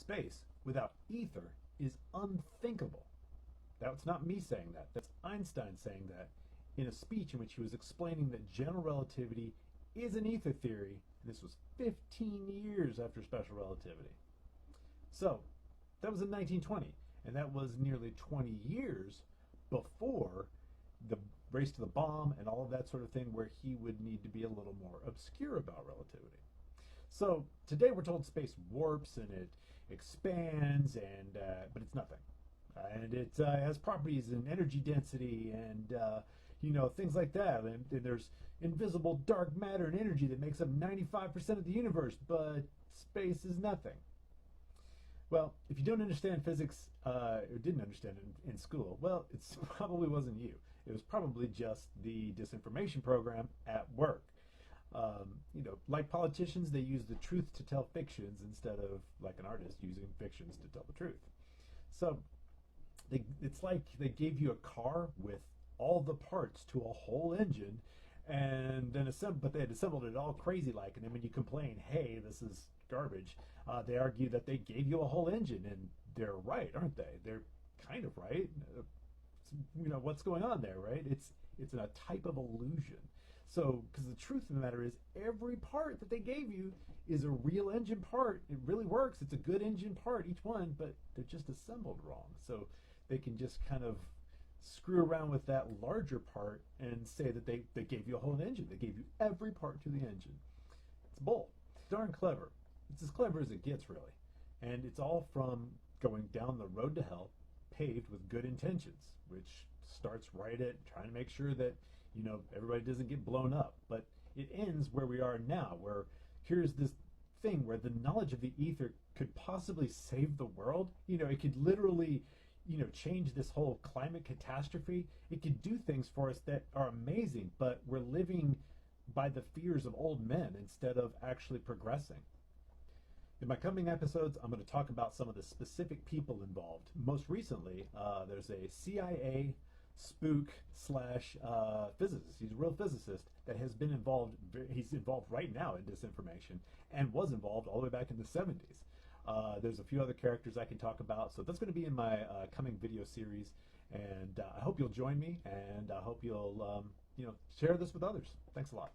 Space without ether is unthinkable. That's not me saying that. That's Einstein saying that in a speech in which he was explaining that general relativity is an ether theory, and this was 15 years after special relativity. So, that was in 1920, and that was nearly 20 years before the race to the bomb and all of that sort of thing, where he would need to be a little more obscure about relativity. So today we're told space warps and it expands, and but it's nothing, and it has properties and energy density and things like that. And there's invisible dark matter and energy that makes up 95% of the universe, but space is nothing. Well, if you don't understand physics, or didn't understand it in school, well, it probably wasn't you. It was probably just the disinformation program at work. Like politicians, they use the truth to tell fictions instead of, like an artist, using fictions to tell the truth. So it's like they gave you a car with all the parts to a whole engine, and then but they had assembled it all crazy like, and then when you complain, hey, this is garbage, they argue that they gave you a whole engine, and they're right, aren't they? They're kind of right. What's going on there, right? It's a type of illusion. So, because the truth of the matter is, every part that they gave you is a real engine part. It really works. It's a good engine part, each one, but they're just assembled wrong. So they can just kind of screw around with that larger part and say that they gave you a whole engine. They gave you every part to the engine. It's bull. Darn clever. It's as clever as it gets, really. And it's all from going down the road to hell, paved with good intentions, which starts right at trying to make sure that everybody doesn't get blown up. But it ends where we are now, where here's this thing where the knowledge of the ether could possibly save the world. It could literally change this whole climate catastrophe. It could do things for us that are amazing, but we're living by the fears of old men instead of actually progressing. In my coming episodes, I'm going to talk about some of the specific people involved. Most recently, there's a CIA spook slash physicist. He's a real physicist that has been involved. He's involved right now in disinformation and was involved all the way back in the 70s. There's a few other characters I can talk about. So that's going to be in my coming video series. And I hope you'll join me, and I hope you'll share this with others. Thanks a lot.